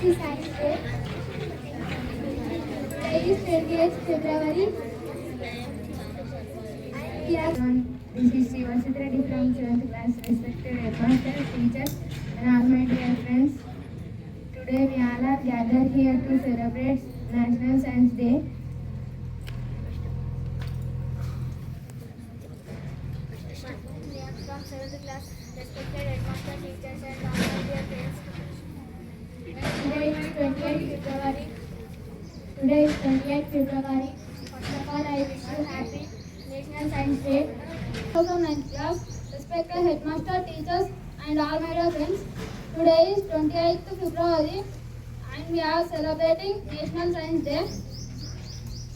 Happy Science Day. Today is 28th February. This is Shiva Reddy from 7th class. Respected headmaster, teachers, and all my dear friends. Today we all are gathered here to celebrate National Science Day. From 7th class, respected headmaster, teachers, and all my dear friends. Today is 28th February. Today is 28th February. First of all, I wish you happy National Science Day. From 9th class, respected headmaster, teachers, and all my dear friends. Today is 28th February, and we are celebrating National Science Day.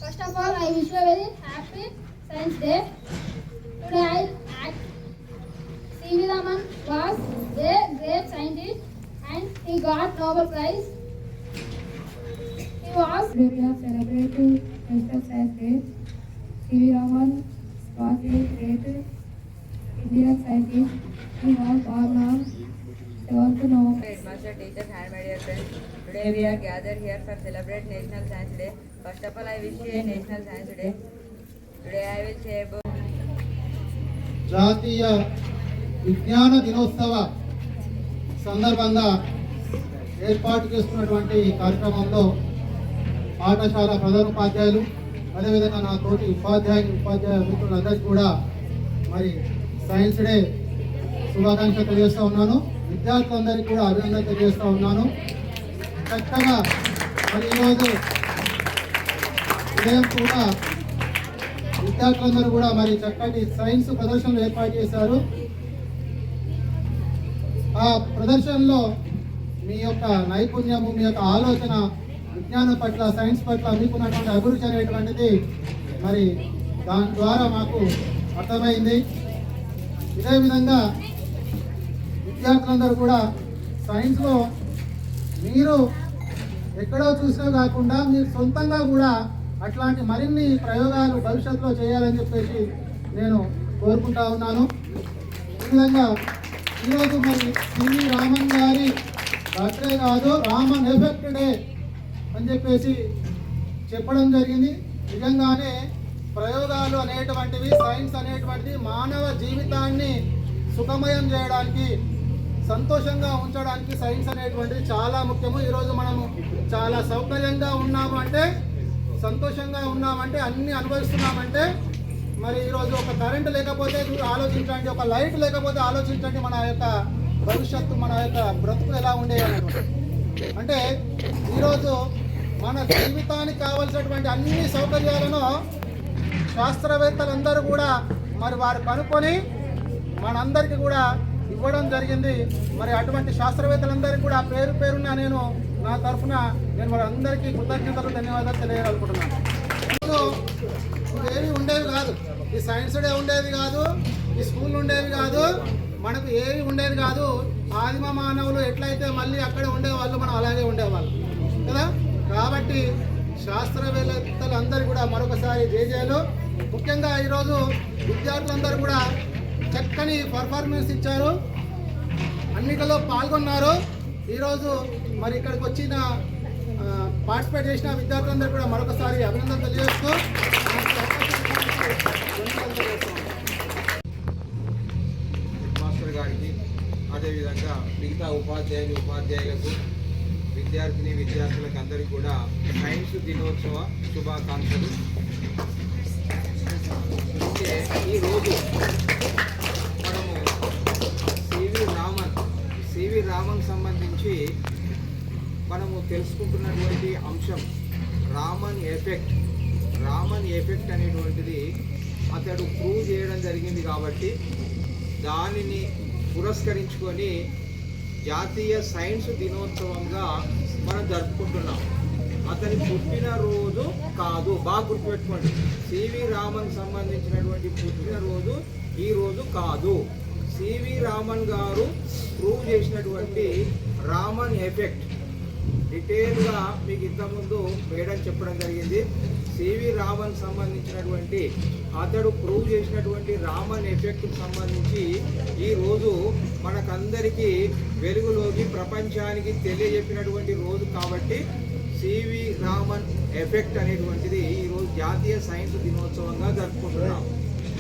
First of all, I wish you a very happy Science Day. Today I act. C.V. Raman was a great scientist and he got Nobel Prize. He was. Today we are celebrating National Science Day. C.V. Raman was a great Indian scientist. He was born on 7th November. Headmaster, teachers, and my dear friends. Today we are gathered here for celebrate National Science Day. First of all, I wish you a National Science Day. Today I will say about జాతీయ విజ్ఞాన దినోత్సవ సందర్భంగా ఏర్పాటు చేసుకున్నటువంటి ఈ కార్యక్రమంలో పాఠశాల ప్రధానోపాధ్యాయులు అదేవిధంగా నా తోటి ఉపాధ్యాయ మిత్రులందరికీ కూడా మరి సైన్స్ డే శుభాకాంక్షలు తెలియజేస్తూ ఉన్నాను. విద్యార్థులందరికీ కూడా అభినందన తెలియజేస్తూ ఉన్నాను. చక్కగా మరి ఈరోజు ఉదయం కూడా విద్యార్థులందరూ కూడా మరి చక్కటి సైన్స్ ప్రదర్శనలు ఏర్పాటు చేశారు. ఆ ప్రదర్శనలో మీ యొక్క నైపుణ్యము, మీ యొక్క ఆలోచన, విజ్ఞానం పట్ల, సైన్స్ పట్ల మీకున్నటువంటి అభిరుచి అనేటువంటిది మరి దాని ద్వారా మాకు అర్థమైంది. ఇదే విధంగా విద్యార్థులందరూ కూడా సైన్స్లో మీరు ఎక్కడో చూసినా కాకుండా మీరు సొంతంగా కూడా అట్లాంటి మరిన్ని ప్రయోగాలు భవిష్యత్తులో చేయాలని చెప్పేసి నేను కోరుకుంటా ఉన్నాను. ఈ విధంగా ఈరోజు మరి సివి రామన్ గారి బర్త్డే కాదు, రామన్ ఎఫెక్ట్ డే అని చెప్పేసి చెప్పడం జరిగింది. నిజంగానే ప్రయోగాలు అనేటువంటివి, సైన్స్ అనేటువంటిది మానవ జీవితాన్ని సుఖమయం చేయడానికి, సంతోషంగా ఉంచడానికి సైన్స్ అనేటువంటిది చాలా ముఖ్యము. ఈరోజు మనము చాలా సౌకర్యంగా ఉన్నాము అంటే, సంతోషంగా ఉన్నామంటే, అన్నీ అనుభవిస్తున్నామంటే, మరి ఈరోజు ఒక కరెంటు లేకపోతే ఆలోచించండి, ఒక లైట్ లేకపోతే ఆలోచించండి మన యొక్క భవిష్యత్తు, మన యొక్క బ్రతుకులు ఎలా ఉండేవి. అంటే ఈరోజు మన జీవితానికి కావలసినటువంటి అన్ని సౌకర్యాలను శాస్త్రవేత్తలందరూ కూడా మరి వారు కనుక్కొని మనందరికీ కూడా ఇవ్వడం జరిగింది. మరి అటువంటి శాస్త్రవేత్తలందరికీ కూడా పేరు పేరున నేను నా తరఫున నేను వారందరికీ కృతజ్ఞతలు, ధన్యవాదాలు తెలియగలుగుతున్నాను. ఇవేవి ఉండేవి కాదు, ఈ సైన్స్ డే ఉండేది కాదు, ఈ స్కూల్ ఉండేవి కాదు, మనకు ఏవి ఉండేది కాదు. ఆదిమ మానవులు ఎట్లయితే మళ్ళీ అక్కడ ఉండేవాళ్ళు, మనం అలాగే ఉండేవాళ్ళు కదా. కాబట్టి శాస్త్రవేత్తలందరూ కూడా మరొకసారి జేజేలు. ముఖ్యంగా ఈరోజు విద్యార్థులందరూ కూడా చక్కని పర్ఫార్మెన్స్ ఇచ్చారు, అన్నిటిలో పాల్గొన్నారు. ఈరోజు మరి ఇక్కడికి వచ్చిన పార్టిసిపేట్ చేసిన విద్యార్థులందరూ కూడా మరొకసారి అభినందనలు తెలియజేస్తూ హెడ్మాస్టర్ గారికి, అదేవిధంగా మిగతా ఉపాధ్యాయులకు, విద్యార్థులకు అందరికీ కూడా సైన్స్ దినోత్సవ శుభాకాంక్షలు. ఈరోజు మనము సివి రామన్ సంబంధించి మనము తెలుసుకుంటున్నటువంటి అంశం రామన్ ఎఫెక్ట్ అనేటువంటిది అతడు ప్రూవ్ చేయడం జరిగింది. కాబట్టి దానిని పురస్కరించుకొని జాతీయ సైన్స్ దినోత్సవంగా మనం జరుపుకుంటున్నాం. అతని పుట్టినరోజు కాదు, బాగా గుర్తుపెట్టుకోండి. సివి రామన్ సంబంధించినటువంటి పుట్టినరోజు ఈ రోజు కాదు. సివి రామన్ గారు ప్రూవ్ చేసినటువంటి రామన్ ఎఫెక్ట్ డీటెయిల్గా మీకు ఇంతకుముందు మేడం చెప్పడం జరిగింది. సివి రామన్ సంబంధించినటువంటి అతడు ప్రూవ్ చేసినటువంటి రామన్ ఎఫెక్ట్కి సంబంధించి ఈరోజు మనకందరికీ వెలుగులోకి ప్రపంచానికి తెలియజెప్పినటువంటి రోజు కాబట్టి సివి రామన్ ఎఫెక్ట్ అనేటువంటిది ఈరోజు జాతీయ సైన్స్ దినోత్సవంగా జరుపుకుంటున్నాం.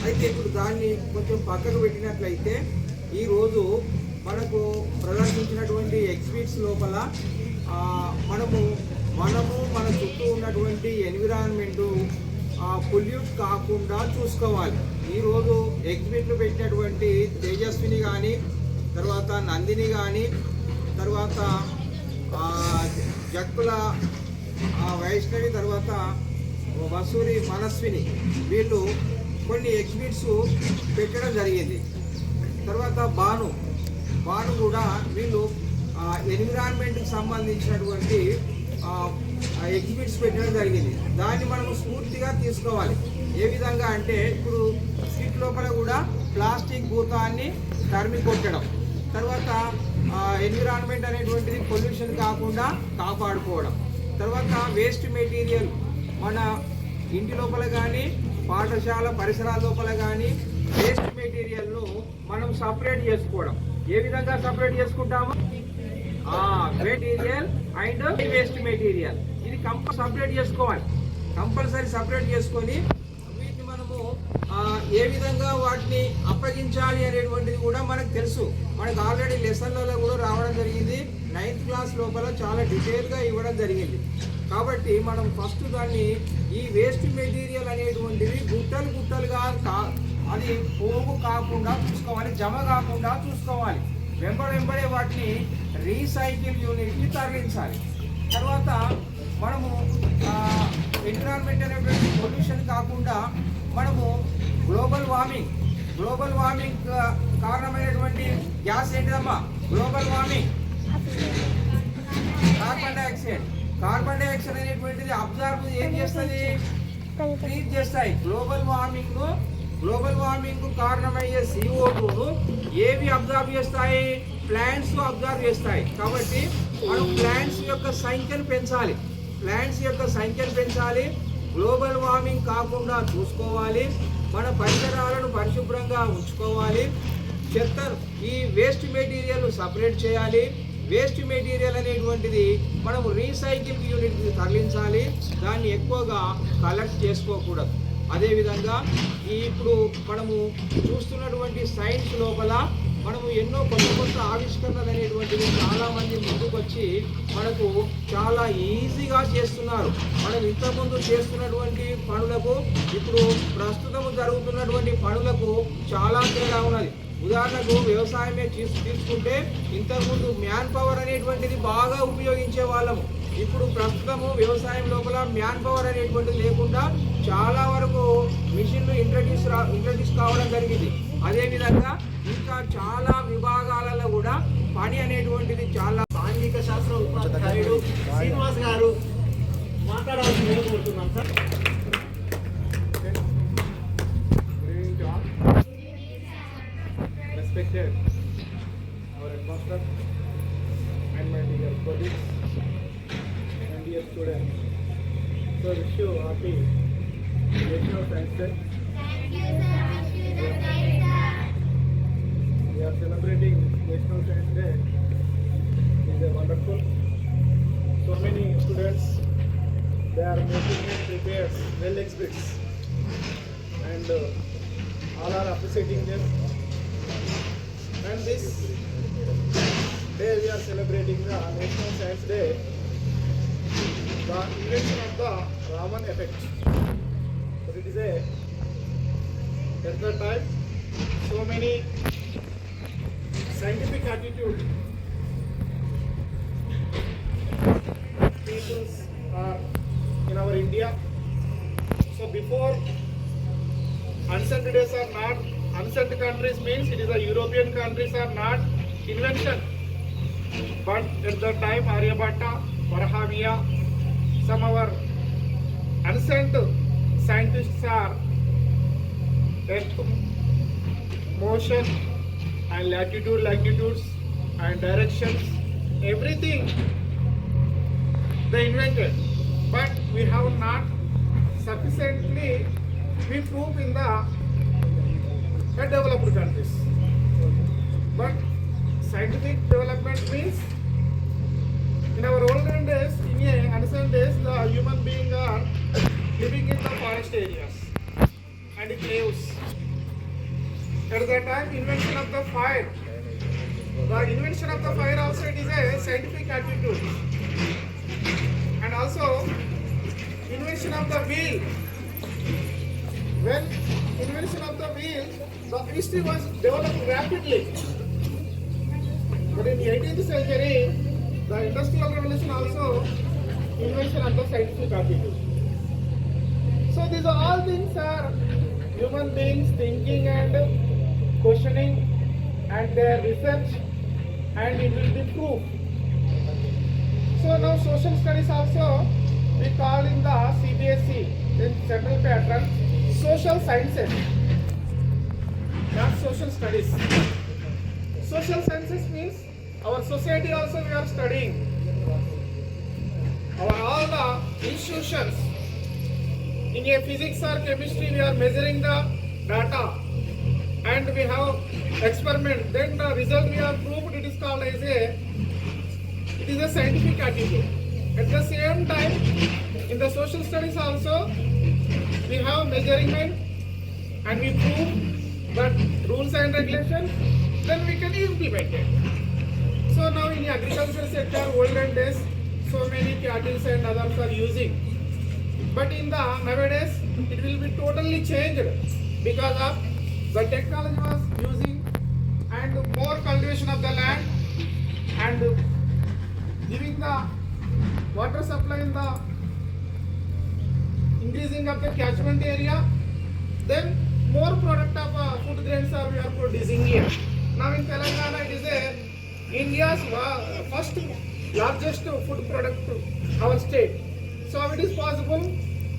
అయితే ఇప్పుడు దాన్ని కొంచెం పక్కకు పెట్టినట్లయితే ఈరోజు మనకు ప్రదర్శించినటువంటి ఎగ్జిబిట్స్ లోపల మనము మన చుట్టూ ఉన్నటువంటి ఎన్విరాన్మెంటు పొల్యూట్ కాకుండా చూసుకోవాలి. ఈరోజు ఎగ్జిబిట్లు పెట్టినటువంటి తేజస్విని కానీ, తర్వాత నందిని కానీ, తర్వాత జక్కుల వైష్ణవి, తర్వాత వసూరి మనస్విని, వీళ్ళు కొన్ని ఎగ్జిబిట్స్ పెట్టడం జరిగింది. తర్వాత భాను కూడా వీళ్ళు ఎన్విరాన్మెంట్కి సంబంధించినటువంటి ఎగ్జిబిట్స్ పెట్టడం జరిగింది. దాన్ని మనం స్ఫూర్తిగా తీసుకోవాలి. ఏ విధంగా అంటే ఇప్పుడు స్ట్రీట్ లోపల కూడా ప్లాస్టిక్ భూతాన్ని తరిమి కొట్టడం, తర్వాత ఎన్విరాన్మెంట్ అనేటువంటిది పొల్యూషన్ కాకుండా కాపాడుకోవడం, తర్వాత వేస్ట్ మెటీరియల్ మన ఇంటి లోపల కానీ పాఠశాల పరిసరాల లోపల కానీ వేస్ట్ మెటీరియల్ను మనం సపరేట్ చేసుకోవడం. ఏ విధంగా సపరేట్ చేసుకుంటాము? మెటీరియల్ అండ్ వేస్ట్ మెటీరియల్ ఇది సపరేట్ చేసుకోవాలి. కంపల్సరీ సపరేట్ చేసుకొని వీటిని మనము ఏ విధంగా వాటిని అప్పగించాలి అనేటువంటిది కూడా మనకు తెలుసు. మనకు ఆల్రెడీ లెసన్లలో కూడా రావడం జరిగింది. 9th క్లాస్ లోపల చాలా డీటెయిల్గా ఇవ్వడం జరిగింది. కాబట్టి మనం ఫస్ట్ దాన్ని ఈ వేస్ట్ మెటీరియల్ అనేటువంటివి గుట్టలుగా అది పోగు కాకుండా చూసుకోవాలి, జమ కాకుండా చూసుకోవాలి. వెంబడే వాటిని రీసైకిల్ యూనిట్కి తరలించాలి. తర్వాత మనము ఎన్విరాన్మెంట్ అనేటువంటి పొల్యూషన్ కాకుండా మనము గ్లోబల్ వార్మింగ్ కారణమైనటువంటి గ్యాస్ ఏంటిదమ్మా? గ్లోబల్ వార్మింగ్ కార్బన్ డైఆక్సైడ్ అనేటువంటిది అబ్జర్వ్ ఏం చేస్తుంది? ట్రీట్ చేస్తాయి. గ్లోబల్ వార్మింగ్ కారణమయ్యే CO2ను ఏవి అబ్జర్వ్ చేస్తాయి? ప్లాంట్స్ అబ్జర్వ్ చేస్తాయి. కాబట్టి మనం ప్లాంట్స్ యొక్క సంఖ్యను పెంచాలి. గ్లోబల్ వార్మింగ్ కాకుండా చూసుకోవాలి. మన పరిసరాలను పరిశుభ్రంగా ఉంచుకోవాలి. ఈ వేస్ట్ మెటీరియల్ సపరేట్ చేయాలి. వేస్ట్ మెటీరియల్ అనేటువంటిది మనము రీసైకిల్ యూనిట్కి తరలించాలి. దాన్ని ఎక్కువగా కలెక్ట్ చేసుకోకూడదు. అదేవిధంగా ఇప్పుడు మనము చూస్తున్నటువంటి సైన్స్ లోపల మనము ఎన్నో కొత్త ఆవిష్కరణలు అనేటువంటివి చాలామంది ముందుకు వచ్చి మనకు చాలా ఈజీగా చేస్తున్నారు. మనం ఇంతకుముందు చేస్తున్నటువంటి పనులకు ఇప్పుడు ప్రస్తుతం జరుగుతున్నటువంటి పనులకు చాలా తేడా ఉన్నది. ఉదాహరణకు వ్యవసాయమే తీసుకుంటే ఇంతకుముందు మ్యాన్ పవర్ అనేటువంటిది బాగా ఉపయోగించే వాళ్ళము. ఇప్పుడు ప్రస్తుతము వ్యవసాయం లోపల మ్యాన్ పవర్ అనేటువంటిది లేకుండా చాలా వరకు మిషన్లు ఇంట్రడ్యూస్ కావడం జరిగింది. అదేవిధంగా ఇంకా చాలా విభాగాలలో కూడా పని అనేటువంటిది చాలా సాంఘిక శాస్త్ర ఉపాధ్యాయుడు శ్రీనివాస్ గారు మాట్లాడాల్సి కోరుతున్నాం sir. Respected our headmaster and my dear colleagues and dear students, so wish you happy National Science Day. We are celebrating National Science Day. It is a wonderful. So many students, they are making it prepared well exhibits, and all are appreciating them. And this day we are celebrating the National Science Day, the invention of the Raman effect. So it is at the time so many scientific attitude people are in our India. So before ancient days are not ancient countries, means it is the European countries are not invention, but at the time Aryabhatta, Varahamya, some our ancient scientists are earth motion and latitudes and directions, everything they invented, but we have not sufficiently been proved in the developed countries. But scientific development means in our olden days, in ancient days, the human beings are living in the forest areas and caves. At that time, invention of the fire. The invention of the fire also it is a scientific attitude. And also, invention of the wheel. When invention of the wheel, the history was developed rapidly. But in the 18th century, the industrial revolution also invention of the scientific attitude. So these are all things are human beings thinking and questioning and their research, and it will be proved. So now social studies also we call in the CBSE in central pattern social sciences, not social studies. Social sciences means our society also we are studying. Our all the institutions in a physics or chemistry we are measuring the data and we have experiment. Then the result we have proved it is called as it is a scientific attitude. At the same time, in the social studies also we have measurement and we prove that rules and regulations. Then we can implement it. So now in the agricultural sector, olden days, so many cattle and others are using. But in the nowadays, it will be totally changed because of the technology was using and more cultivation of the land and giving the water supply in the increasing of the catchment area. Then more product of food grains are we are producing here. Now in Telangana, it is India's first largest food product, our state. So how it is possible?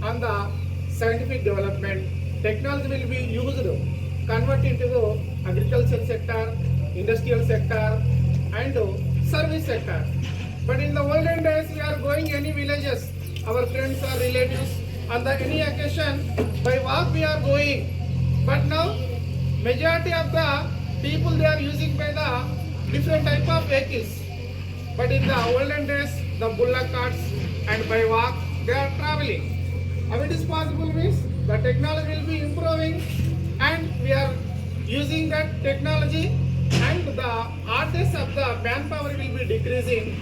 On the scientific development, technology will be used, convert into the agricultural sector, industrial sector, and service sector. But in the olden days, we are going any villages, our friends or relatives, on the any occasion, by walk we are going. But now, majority of the people they are using by the different type of vehicles. But in the olden days, the bullock carts and by walk they are traveling. How it is possible means the technology will be improving and we are using that technology and the hardness of the manpower will be decreasing.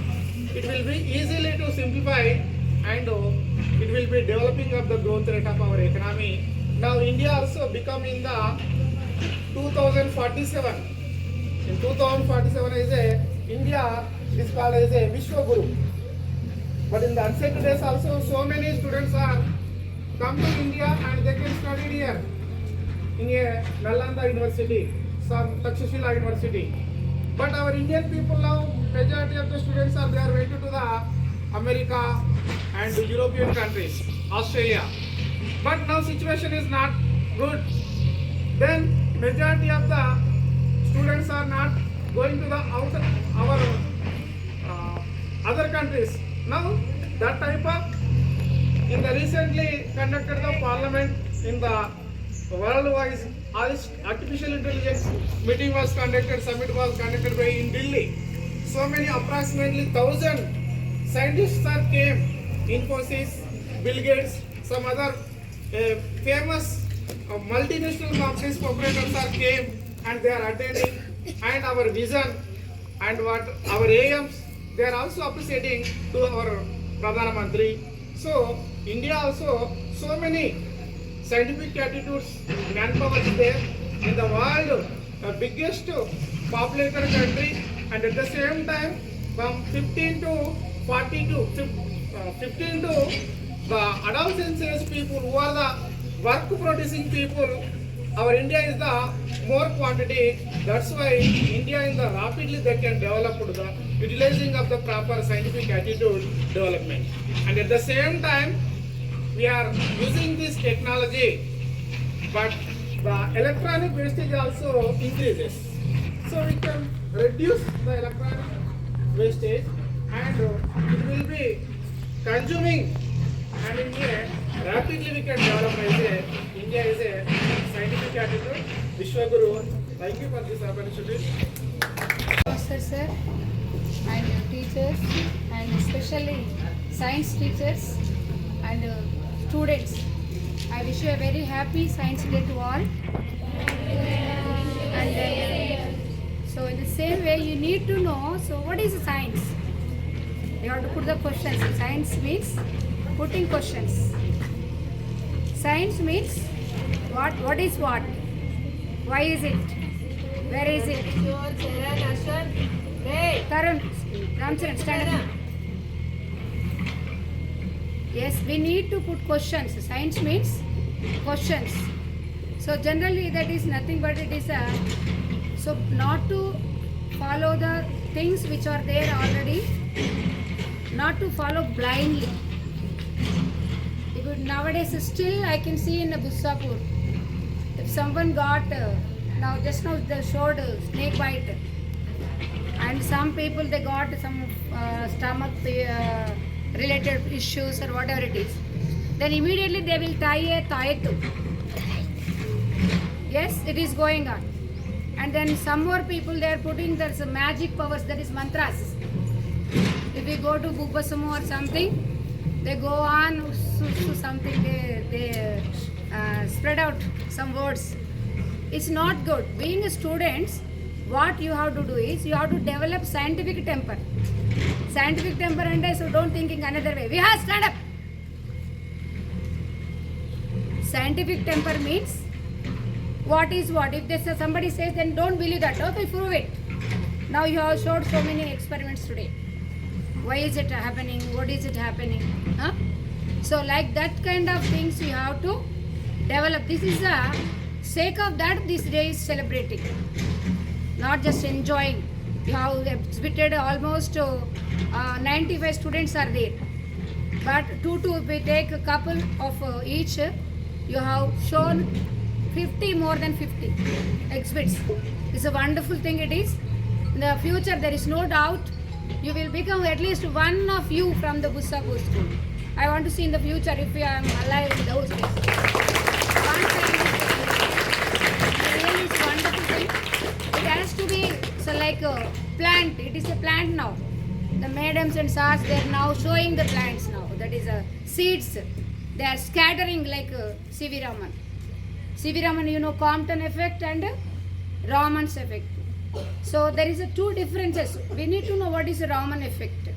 It will be easily to simplify and it will be developing of the growth rate of our economy. Now India also become in the 2047. In 2047 is India is called as a Vishwaguru. But in the ancient days also so many students are come to India and they can study here in a Nalanda University, some Takshashila University. But our Indian people now, majority of the students are they are went to the America and the European countries, Australia. But now situation is not good. Then majority of the students are not going to the outer our other countries. Now that type of in the recently conducted the parliament in the worldwide artificial intelligence meeting was conducted, summit was conducted by in Delhi. So many approximately 1,000 scientists are came, Infosys, Bill Gates, some other famous multinational companies operators are came and they are attending and our vision and what our aims they are also appreciating to our Pradhana Mantri. So India also so many scientific attitudes, manpower is there in the world, the biggest populated country, and at the same time from 15 to 42, 15 to the adolescent age people who are the work producing people, our India is the more quantity. That's why India in the rapidly they can develop the utilizing of the proper scientific attitude development. And at the same time, we are using this technology, but the electronic wastage also increases. So we can reduce the electronic wastage and it will be consuming, and in here rapidly we can develop as a India is a scientific capital. Vishwaguru, thank you for this opportunity. Master sir and teachers and especially science teachers and students. I wish you a very happy Science Day to all. And so in the same way you need to know, so what is science? You have to put the questions. Science means putting questions. Science means what is what? Why is it? Where is it? Tarun, Ramcharan, stand up. Yes, we need to put questions. Science means questions. So generally that is nothing but it is so not to follow the things which are there already, not to follow blindly. Because nowadays still I can see in Busapur, if someone got just now they showed snake bite, and some people they got some stomach related issues or whatever it is, then immediately they will tie a taetu. Yes, it is going on. And then some more people they are putting there's a magic powers, that is mantras. If we go to Bupasamu or something, they go on something, they spread out some words. It's not good. Being a student, what you have to do is you have to develop scientific temper. Scientific temper, and so don't think in another way. We have stand up. Scientific temper means what is what. If this somebody says, then don't believe that. Okay, prove it. Now you have showed so many experiments today. Why is it happening? What is it happening? Huh? So like that kind of things you have to develop. This is the sake of that this day is celebrating, not just enjoying. You have exhibited almost 95 students are there, but we take a couple of each, you have shown 50, more than 50 exhibits. It's a wonderful thing it is. In the future there is no doubt you will become at least one of you from the Busapur school. I want to see in the future if I am alive in those days. Really it's a wonderful thing. It has to be so like a plant. It is a plant now. The madams and sars, they are now showing the plants now. That is seeds. They are scattering like C.V. Raman. C.V. Raman, you know, Compton effect and Raman's effect. So there is two differences. We need to know what is the Raman effect.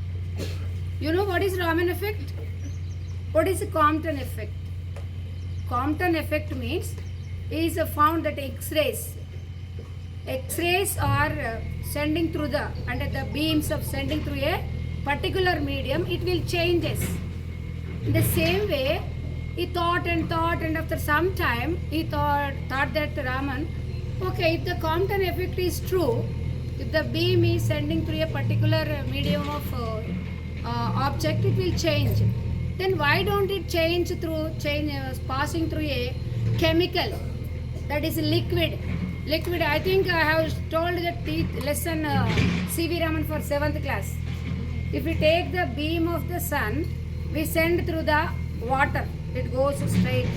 You know what is Raman effect? What is the Compton effect? Compton effect means is found that X-rays are sending through the, under the beams of sending through a particular medium, it will changes. In the same way, he thought and after some time he thought that Raman, okay, if the Compton effect is true, if the beam is sending through a particular medium of object, it will change. Then why don't it change passing through a chemical, that is liquid. I think I have told the lesson C.V. Raman for 7th class. If we take the beam of the sun, we send through the water, it goes straight.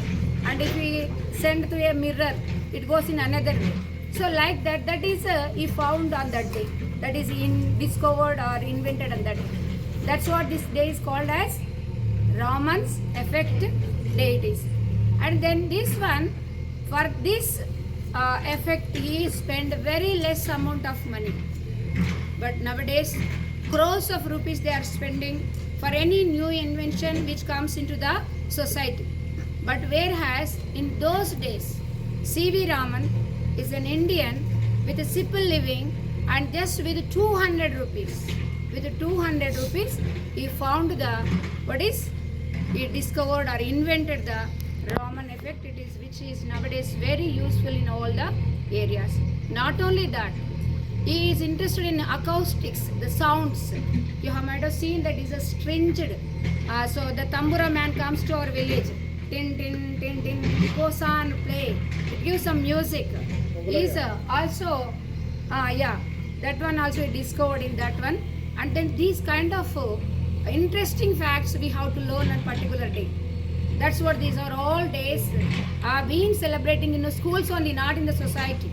And if we send through a mirror, it goes in another way. So like that is he found on that day. That is discovered or invented on that day. That's what this day is called as Raman's effect day it is. And then this one, for this effect he spent very less amount of money. But nowadays crores of rupees they are spending for any new invention which comes into the society. But whereas in those days C.V. Raman is an Indian with a simple living, and just with 200 rupees, he found he discovered or invented the Raman effect, it is, which is nowadays very useful in all the areas. Not only that, he is interested in acoustics, the sounds. You might have seen that is a stringed. So the tambura man comes to our village, tin tin tin tin, it goes on play. It gives some music. He is also, that one also discovered in that one. And then these kind of interesting facts we have to learn on particular day. That's what these are all days are being celebrating in the schools only, not in the society.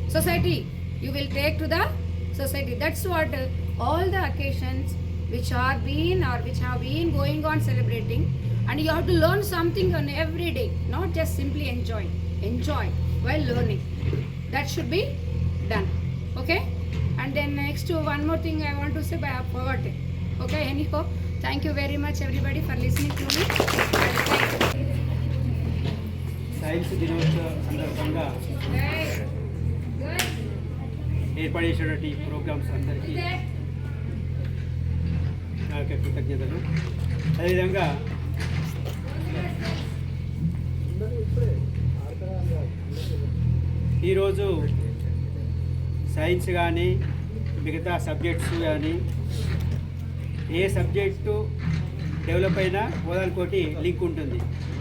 Society, you will take to the society. That's what all the occasions which have been going on celebrating, and you have to learn something on every day, not just simply enjoy while learning. That should be done. Okay? And then next one more thing I want to say, but I have forgotten. Okay, anyhow, thank you very much everybody for listening to me. Science దినోత్సవ సందర్భంగా ఏర్పాటు చేసినటువంటి programmes అందరికీ నా యొక్క కృతజ్ఞతలు. అదేవిధంగా ఈరోజు సైన్స్ కానీ మిగతా సబ్జెక్ట్స్ కానీ ఏ సబ్జెక్టు డెవలప్ అయినా ఓదానికోటి లింక్ ఉంటుంది.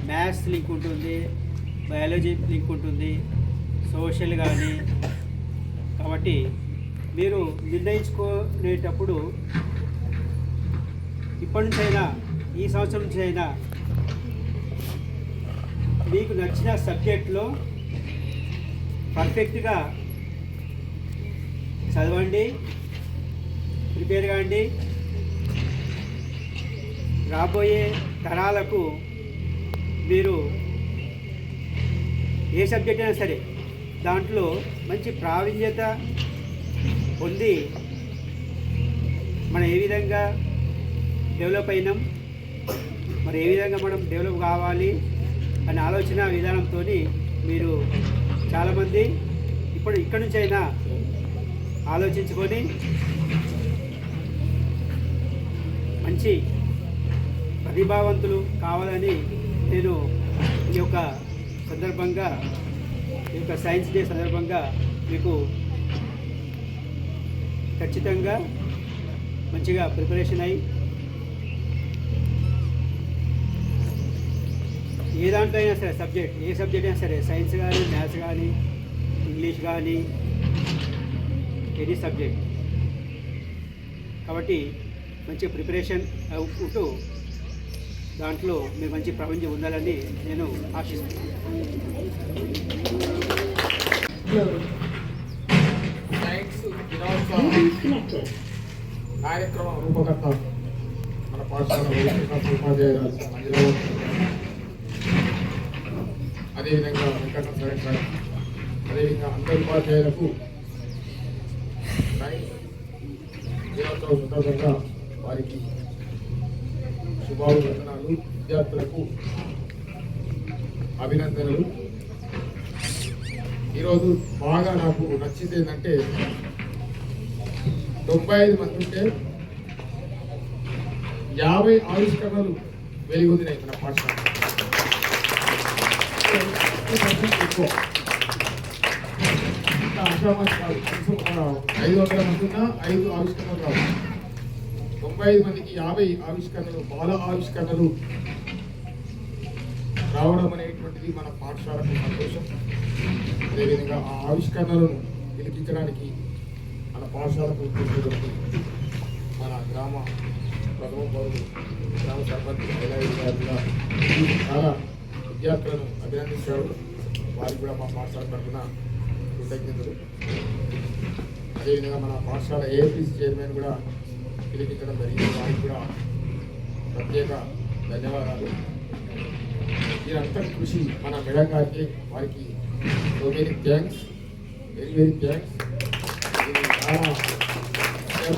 మ్యాథ్స్ లింక్ ఉంటుంది, బయాలజీ లింక్ ఉంటుంది, సోషల్ కానీ. కాబట్టి మీరు నిర్ణయించుకునేటప్పుడు ఇప్పటి నుంచైనా, ఈ సంవత్సరం నుంచి అయినా మీకు నచ్చిన సబ్జెక్ట్లో పర్ఫెక్ట్గా చదవండి, ప్రిపేర్ కాండి. రాబోయే తరాలకు మీరు ఏ సబ్జెక్ట్ అయినా సరే దాంట్లో మంచి ప్రావీణ్యత పొంది మనం ఏ విధంగా డెవలప్ అయినాం, మరి ఏ విధంగా మనం డెవలప్ కావాలి అనే ఆలోచన విధానంతో మీరు చాలామంది ఇక్కడి నుంచి అయినా ఆలోచించుకొని మంచి ప్రతిభావంతులు కావాలని నేను ఈ యొక్క సందర్భంగా, ఈ యొక్క సైన్స్ డే సందర్భంగా మీకు ఖచ్చితంగా మంచిగా ప్రిపరేషన్ అయ్యి ఏ దాంట్లో అయినా సరే ఏ సబ్జెక్ట్ అయినా సరే, సైన్స్ కానీ, మ్యాథ్స్ కానీ, ఇంగ్లీష్ కానీ, ఎనీ సబ్జెక్ట్. కాబట్టి మంచి ప్రిపరేషన్ ఉంటూ దాంట్లో మీరు మంచి ప్రావీణ్యం ఉండాలని నేను ఆశిస్తున్నాను. సైన్స్ దినోత్సవ కార్యక్రమం రూపకర్త మన పాఠశాల ఉపాధ్యాయులు అదేవిధంగా వెంకట సరెట్ సార్, అదేవిధంగా అందరి ఉపాధ్యాయులకు సైన్స్ దినోత్సవం సందర్భంగా వారికి శుభాభివందనాలు. విద్యార్థులకు అభినందనలు. ఈరోజు బాగా నాకు నచ్చింది ఏంటంటే 95 మంది ఉంటే 50 ఆవిష్కరణలు వెలుగొందినాయి మన పాఠశాల. ఎక్కువ ఆశామాషి కాదు, 500 మంది ఉన్నా 5 ఆవిష్కరణలు కాదు. 95 మందికి 50 ఆవిష్కరణలు, బాల ఆవిష్కరణలు రావడం అనేటువంటిది మన పాఠశాలకు సంతోషం. అదేవిధంగా ఆ ఆవిష్కరణలను వెలికించడానికి మన పాఠశాలకు మన గ్రామ ప్రథమ పౌరులు, గ్రామ సర్పంచ్ గారు చాలా విద్యార్థులను అభినందించారు. వారికి కూడా మా పాఠశాల తరఫున కృతజ్ఞతలు. అదేవిధంగా మన పాఠశాల ఏపీసీ చైర్మన్ కూడా పిలిపించడం జరిగింది. వారికి కూడా ప్రత్యేక ధన్యవాదాలు. దీనంతా కృషి మన మేడం గారికి, వారికి so many thanks, very very thanks. ఇది చాలా శ్రమ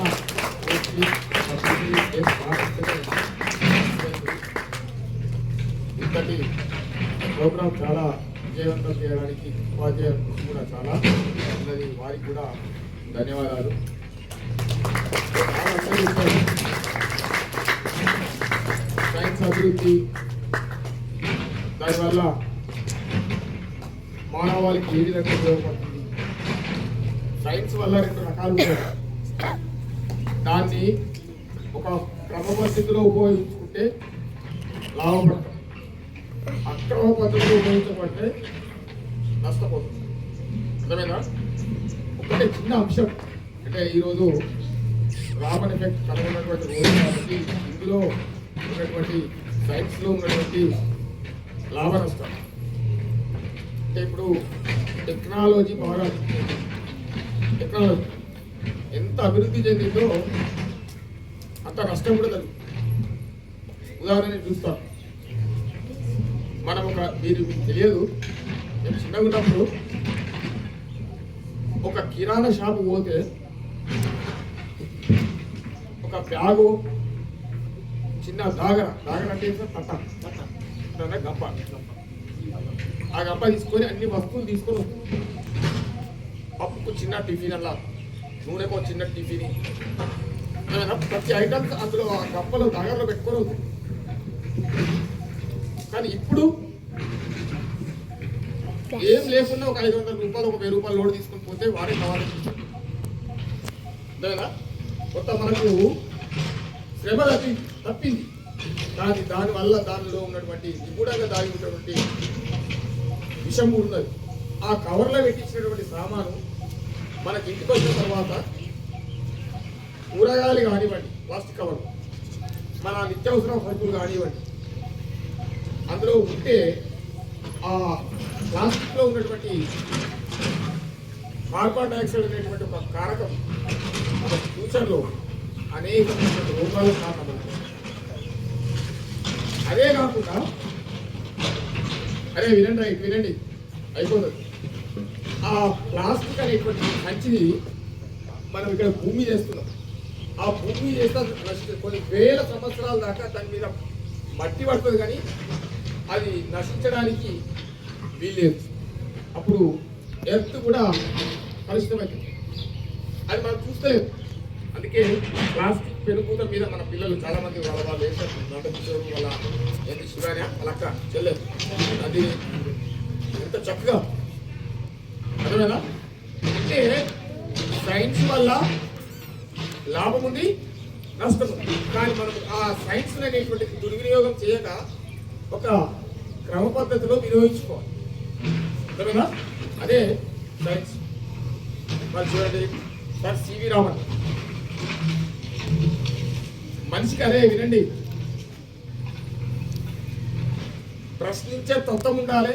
ఇంతటి ప్రోగ్రాం చాలా విజయవంతం చేయడానికి ఉపాధ్యాయుల కృషి కూడా చాలా ఉన్నది. వారికి కూడా ధన్యవాదాలు. సైన్స్ అభివృద్ధి, దానివల్ల మానవాళికి ఏ విధంగా ఉపయోగపడుతుంది. సైన్స్ వల్ల 2 రకాలు ఉంటాయి. దాన్ని ఒక క్రమ పద్ధతిలో ఉపయోగించుకుంటే లాభపడతాం, అక్రమ పద్ధతిలో ఉపయోగించబడితే నష్టపోతుంది. అర్థమైనా? ఒకటే చిన్న అంశం అంటే ఈరోజు రామన్ ఎఫెక్ట్ కనుగొన్నటువంటి రోజు కాబట్టి ఇందులో ఉన్నటువంటి సైన్స్లో ఉన్నటువంటి లాభ నష్టం అంటే ఇప్పుడు టెక్నాలజీ బాగా టెక్నాలజీ ఎంత అభివృద్ధి చెందిందో అంత నష్టం కూడా జరుగుతుంది. ఉదాహరణ చూస్తాం, మనం మీకు తెలియదు, మేము చిన్నగా ఉన్నప్పుడు ఒక కిరాణా షాపు పోతే ఒక బ్యాగు చిన్న దాగర అంటే తట్ట గప్ప, ఆ గప్ప తీసుకొని అన్ని వస్తువులు తీసుకొని వస్తుంది. పప్పుకు చిన్న టిఫిన్ అలా, నూనెకు చిన్న టిఫిన్, ప్రతి ఐటమ్స్ అందులో ఆ గప్పలో దాగరలో పెట్టుకొని అవుతుంది. కానీ ఇప్పుడు ఏం లేకుండా ఒక 500 రూపాయలు, ఒక 1000 రూపాయలు లోడ్ తీసుకొని పోతే వాడే కావాలి. కొత్త మనకు శ్రమ తప్పింది, కానీ దానివల్ల దానిలో ఉన్నటువంటి నిగూఢంగా దాగి ఉన్నటువంటి విషం ఉన్నది. ఆ కవర్లో పెట్టించినటువంటి సామాను మనకి ఇంటికి వచ్చిన తర్వాత కూరగాయలు కానివ్వండి, ప్లాస్టిక్ కవర్, మన నిత్యావసర సరుకులు కానివ్వండి, అందులో ఉంటే ఆ ప్లాస్టిక్లో ఉన్నటువంటి కార్బన్ డైఆక్సైడ్ అనేటువంటి ఒక కారకం మన ఫ్యూచర్లో అనేకమైనటువంటి రోగాలకు కారణమవుతుంది. అదే కాకుండా వినండి అయిపోతుంది. ఆ ప్లాస్టిక్ అనేటువంటి మంచిది మనం ఇక్కడ భూమి చేస్తున్నాం. ఆ భూమి చేస్తే కొన్ని వేల సంవత్సరాల దాకా దాని మీద మట్టి పడుతుంది, కానీ అది నశించడానికి వీల్లేదు. అప్పుడు ఎర్త్ కూడా కలుషితమవుతుంది. అది మనం చూస్తలేదు. అందుకే ప్లాస్టిక్ పెనుకూత మీద మన పిల్లలు చాలామంది వాళ్ళు వేస్తారు. కిషోరు వాళ్ళ ఏంటి శివాని వాళ్ళ అక్క చెల్లెలు, అది ఎంత చక్కగా అర్థమేనా. అంటే సైన్స్ వల్ల లాభం ఉంది, నష్టం ఉంది. కానీ మనం ఆ సైన్స్ అనేటువంటి దుర్వినియోగం చేయక ఒక క్రమ పద్ధతిలో వినియోగించుకోవాలి. అర్థమేనా. అదే సైన్స్. మరి చూడండి సార్ సివి రామన్ మనిషికి అదే వినండి, ప్రశ్నించే తత్వం ఉండాలి,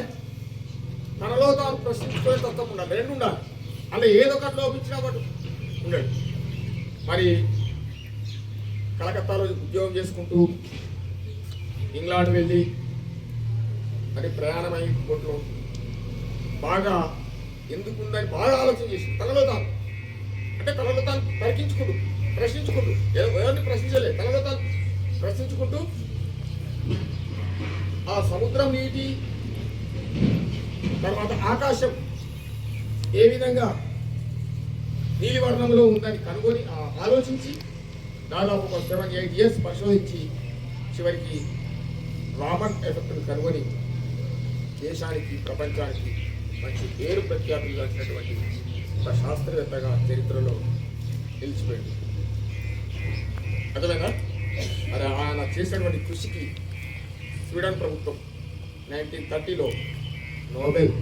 తనలో తాను ప్రశ్నించుకునే తత్వం ఉండాలి, రెండు ఉండాలి. అలా ఏదో ఒకటి లోపించినా ఒకటి ఉండండి. మరి కలకత్తాలో ఉద్యోగం చేసుకుంటూ ఇంగ్లాండ్ వెళ్ళి మరి ప్రయాణమై కోట్లో బాగా ఎందుకుందని బాగా ఆలోచన చేసి తనలో తాను పరికించుకుంటూ ప్రశ్నించుకుంటూ, ఎవరిని ప్రశ్నించలేదు, తనలో తాను ప్రశ్నించుకుంటూ ఆ సముద్రం నీటి తర్వాత ఆకాశం ఏ విధంగా నీలివర్ణంలో ఉందని కనుగొని ఆలోచించి దాదాపు ఒక 7-8 years పరిశోధించి చివరికి రామన్ ఎఫెక్ట్ను కనుగొని దేశానికి ప్రపంచానికి మంచి పేరు ప్రఖ్యాతులు వచ్చినటువంటి ఒక శాస్త్రవేత్తగా చరిత్రలో నిలిచిపోయింది. అర్థమైనా. మరి ఆయన చేసినటువంటి కృషికి స్వీడన్ ప్రభుత్వం 1930లో నోబెల్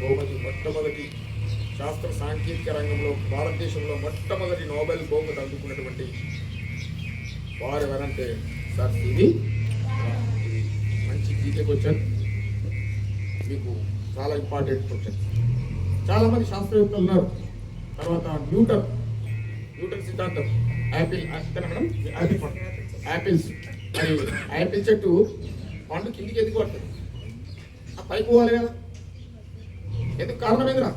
బహుమతి, మొట్టమొదటి శాస్త్ర సాంకేతిక రంగంలో భారతదేశంలో మొట్టమొదటి నోబెల్ బహుమతి అందుకున్నటువంటి వారు ఎవరంటే సార్ సివి. ఇది మంచి జీకే క్వశ్చన్, మీకు చాలా ఇంపార్టెంట్ క్వశ్చన్. చాలామంది శాస్త్రవేత్తలు ఉన్నారు. తర్వాత న్యూటన్ సిద్ధాంతం, యాపిల్స్. మరి యాపిల్ చెట్టు పండు కిందికి ఎందుకు పడుతుంది, ఆ పైకి పోవాలి కదా, ఎందుకు కారణం ఎదురా?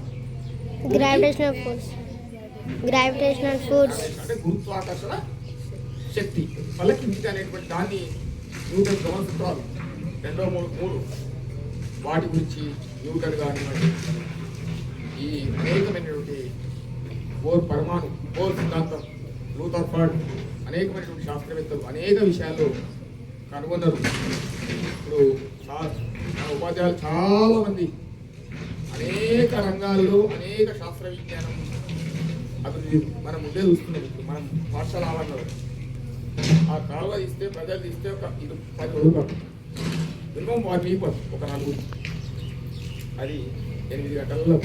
గ్రావిటేషనల్ ఫోర్స్ అంటే గురుత్వాకర్షణ శక్తి వల్ల కిందికి అనేటువంటి దాన్ని న్యూటన్ గమనించాలి. 2, 3 వాటి గురించి న్యూటన్ కానివ్వండి, ఈ అనేకమైనటువంటి బోర్ సిద్ధాంతం, రూథర్ఫర్డ్, అనేకమైనటువంటి శాస్త్రవేత్తలు అనేక విషయాలు కనుగొన్నారు. ఇప్పుడు ఉపాధ్యాయులు చాలామంది అనేక రంగాల్లో అనేక శాస్త్ర విజ్ఞానం అభివృద్ధి మనం ముందే చూస్తున్నాం. ఇప్పుడు మనం పాఠశాల ఆవరణలో ఆ కాలువ తీస్తే ప్రజలు తీస్తే ఒక 10 రూపాయలు మినిమం 40 ఒక 4, అది 8 గంటలలో.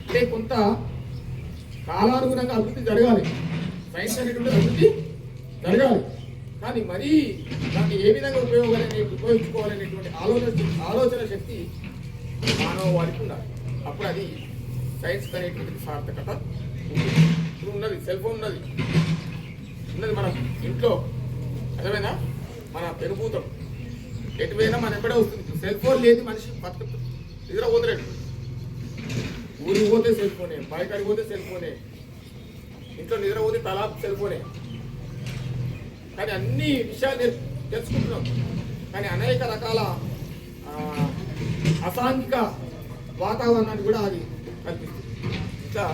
అంటే కొంత కాలానుగుణంగా అభివృద్ధి జరగాలి, సైన్స్ అనేటువంటి అభివృద్ధి జరగాలి. కానీ మరీ దాన్ని ఏ విధంగా ఉపయోగించుకోవాలనేటువంటి ఆలోచన శక్తి మానవాళికి ఉండాలి. అప్పుడు అది సైన్స్ అనేటువంటిది సార్థకత ఉంటుంది. ఇప్పుడు ఉన్నది సెల్ ఫోన్ ఉన్నది మన ఇంట్లో, అర్థమైనా మన పెనుభూతం ఎటువైనా మన ఎప్పుడే వస్తుంది. సెల్ ఫోన్ లేదు మనిషి బతుకుతుంది, నిద్ర పోతలేడు. ఊరికి పోతే సెల్ ఫోనే, బయటకి పోతే సెల్ ఫోనే, ఇంట్లో నిద్ర పోతే తలా సెల్ ఫోనే. కానీ అన్ని విషయాలు తెలుసుకుంటున్నాం, కానీ అనేక రకాల అసాంఘిక వాతావరణాన్ని కూడా అది కల్పిస్తుంది. ఇంకా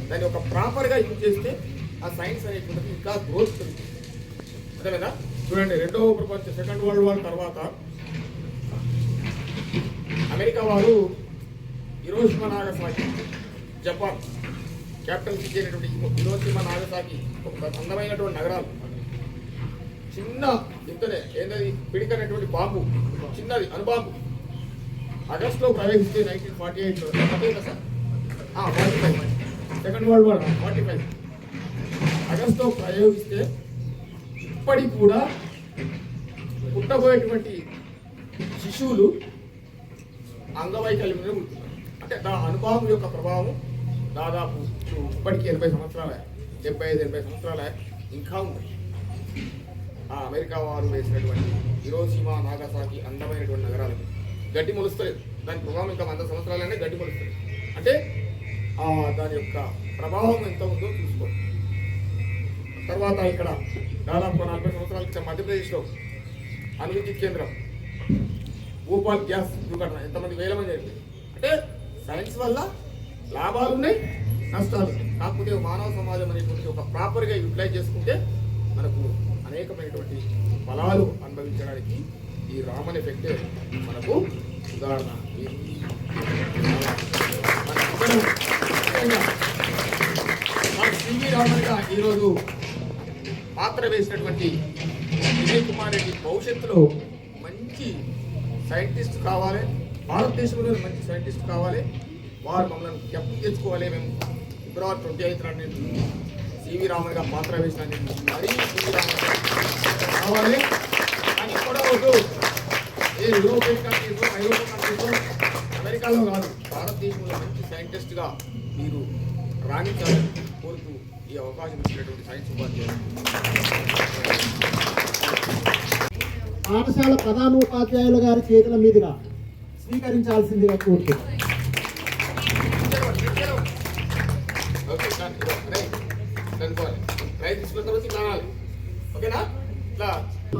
దాన్ని ఒక ప్రాపర్గా యూజ్ చేస్తే ఆ సైన్స్ అనేటువంటిది ఇంకా గ్రోత్ పెరుగుతుంది. అదేవిధంగా చూడండి, సెకండ్ వరల్డ్ వార్ తర్వాత అమెరికా వారు Hiroshima Nagasaki, Japan capital city అయినటువంటి హిరోషిమా నాగసాకి ఒక అందమైనటువంటి నగరాలు, చిన్న ఇంతనే ఏంటది పిడికనేటువంటి బాంబు, చిన్నది అణుబాంబు ఆగస్టులో ప్రవేశిస్తే 1948లో, 45 సెకండ్ వరల్డ్ వార్ 45 ఆగస్టులో ప్రయోగిస్తే ఇప్పటికి కూడా పుట్టబోయేటువంటి శిశువులు అంగవైకల్యం మీద పుడుతున్నారు. అంటే ఆ అనుభవం యొక్క ప్రభావం దాదాపు ఇప్పటికీ 80 సంవత్సరాలే, 75-80 సంవత్సరాలే ఇంకా ఉంది. ఆ అమెరికా వారు వేసినటువంటి హిరోషిమా నాగసాకి అందమైనటువంటి నగరాలు గడ్డి మొలుస్తలేదు. దాని ప్రభావం ఇంకా 100 సంవత్సరాలనే గడ్డి మొలుస్తుంది. అంటే దాని యొక్క ప్రభావం ఎంత ఉందో చూసుకోండి. తర్వాత ఇక్కడ దాదాపు 40 సంవత్సరాల క్రితం మధ్యప్రదేశ్లో అణు విద్యుత్ కేంద్రం, భూపాల్ గ్యాస్ దుర్ఘటన, ఎంతమంది వేల మంది జరిగింది. అంటే సైన్స్ వల్ల లాభాలు ఉన్నాయి, నష్టాలు ఉన్నాయి. కాకపోతే మానవ సమాజం అనేటువంటి ఒక ప్రాపర్గా యూటిలైజ్ చేసుకుంటే మనకు అనేకమైనటువంటి ఫలాలు అనుభవించడానికి ఈ రామన్ ఎఫెక్ట్ మనకు ఉదాహరణ. సివి రామన్గా ఈరోజు పాత్ర వేసినటువంటి విజయ్ కుమార్ రెడ్డి భవిష్యత్తులో మంచి సైంటిస్ట్ కావాలి, భారతదేశంలో మంచి సైంటిస్ట్ కావాలి. వారు మమ్మల్ని జ్ఞప్తి తెచ్చుకోవాలి. మేము ఫిబ్రవరి 25 సివి రామన్గా పాత్ర వేసిన మరీ సివి రామన్ కావాలి. కానీ కూడా వద్దు, ఏ యూరోపియన్ కంట్రీస్, ఐరోపియన్ కంట్రీస్, అమెరికాలో కాదు, భారతదేశంలో మంచి సైంటిస్ట్గా మీరు రాణించాలని కోరుతూ ఈ అవకాశం ఇచ్చినటువంటి సైన్స్ ఉపాధ్యాయులు, పాఠశాల ప్రధానోపాధ్యాయుల గారి చేతుల మీదుగా స్వీకరించాల్సిందిగా కోరుతున్నాను.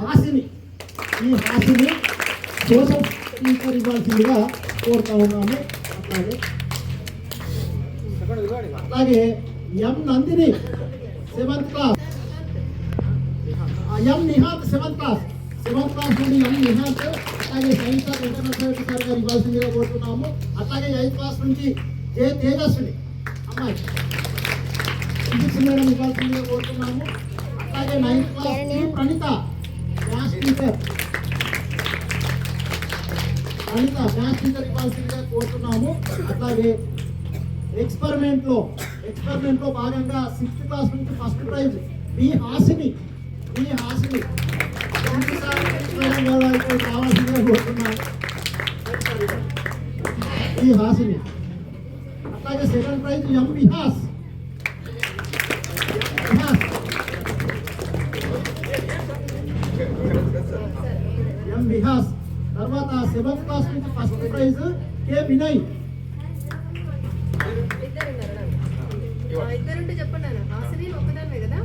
హాసిని, ఈ హాసిని జోసెఫ్ టీచర్ ఇవ్వాల్సిందిగా కోరుతా ఉన్నాము. అలాగే ఎం నందిని 7th క్లాస్, ఎం నిహాంత్ 7th క్లాస్ నుండి ఎం నిహాంత్, అలాగే సైన్స్ సార్ వెంకటేశ్వర సార్ గారు ఇవ్వాల్సిందిగా కోరుతున్నాము. అట్లాగే 8th క్లాస్ నుంచి జే తేజస్విని అమ్మాయి ఫిజిక్స్ మేడం ఇవ్వాల్సిందిగా కోరుతున్నాము. అలాగే 9th class Pranitha maths teacher ఇవ్వాల్సిందిగా కోరుతున్నాము. అట్లాగే ఎక్స్పెరిమెంట్ లో భాగంగా 6th క్లాస్ నుంచి ఫస్ట్ ప్రైజ్ బి హాసిని కావాల్సిందిగా కోరుతున్నాము. బి హాసిని. అట్లాగే సెకండ్ ప్రైజ్ ఎం విహాస్. తర్వాత 7th క్లాస్ నుంచి ఫస్ట్ ప్రైజ్ కే వినయ్. ఇద్దరుంటే చెప్పండి అన్న, హాసిని ఒక్కదానివే కదా.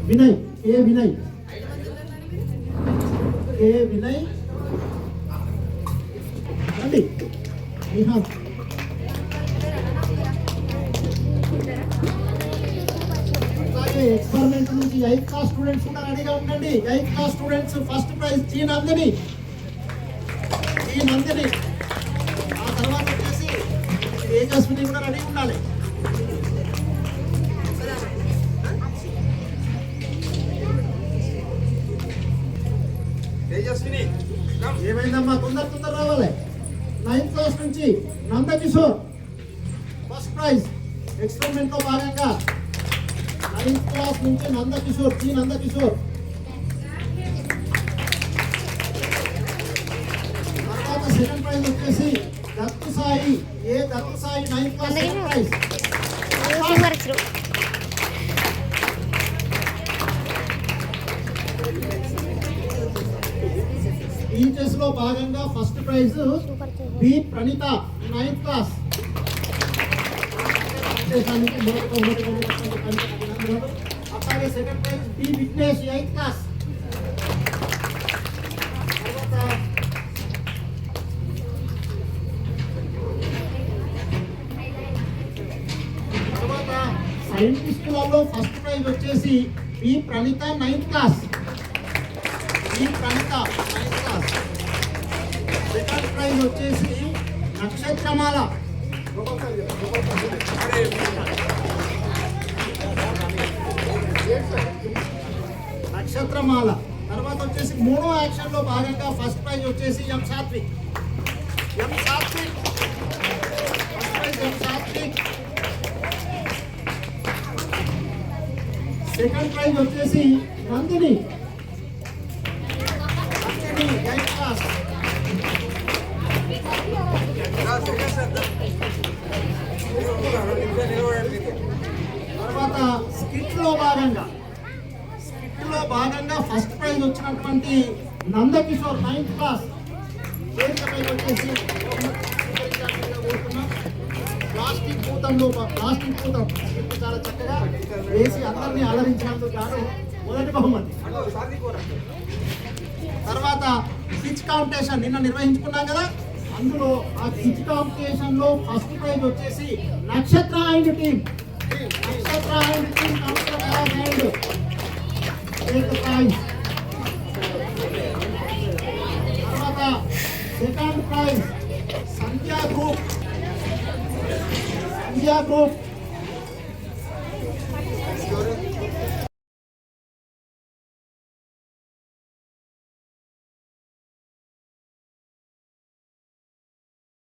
వినయ్, ఏ వినయ్, రండి. నిహాన్. అలాగే ఎక్స్పెరిమెంట్ నుంచి 8th క్లాస్ స్టూడెంట్స్ కూడా రెడీగా ఉండండి. 8th class students first prize G Nandini. ఆ తర్వాత వచ్చేసి తేజస్విని కూడా రెడీ ఉండాలి. తేజస్విని ఏమైందమ్మా, తొందర ఎక్స్పెరిమెంట్ లో భాగంగా 9th క్లాస్ నుంచి నందకిషోర్ జి నందకిషోర్. తర్వాత సెకండ్ ప్రైజ్ వచ్చేసి Dattu Sai Dattu Sai 9th class second prize. Teachers లో భాగంగా first prize B Praneetha 9th class. అట్లాగే second prize B Vignesh 8th class. తర్వాత సైంటిస్టులలో ఫస్ట్ ప్రైజ్ వచ్చేసి B Praneetha 9th class. B Praneetha 9th class. Second prize వచ్చేసి నక్షత్రమాల. నక్షత్రమాల. తర్వాత వచ్చేసి మూడో యాక్షన్ లో భాగంగా ఫస్ట్ ప్రైజ్ వచ్చేసి ఎం సాత్విక్. ఫస్ట్ ప్రైజ్ ఎం సాత్విక్. సెకండ్ ప్రైజ్ వచ్చేసి నందిని 8th క్లాస్. తర్వాత స్కిట్ లో భాగంగా ఫస్ట్ ప్రైజ్ వచ్చినటువంటి నందకిషోర్ 9th క్లాస్. వచ్చేసి ప్లాస్టిక్ పూతం చాలా చక్కగా వేసి అందరినీ అలరించినందుకు గాను మొదటి బహుమతి. తర్వాత క్విజ్ కాంపిటీషన్ నిన్న నిర్వహించుకున్నాం కదా, అందులో ఆ క్విజ్ కాంపిటీషన్ లో ఫస్ట్ ప్రైజ్ వచ్చేసి నక్షత్ర అండ్ టీమ్. తర్వాత సెకండ్ ప్రైజ్ సంధ్యా గ్రూప్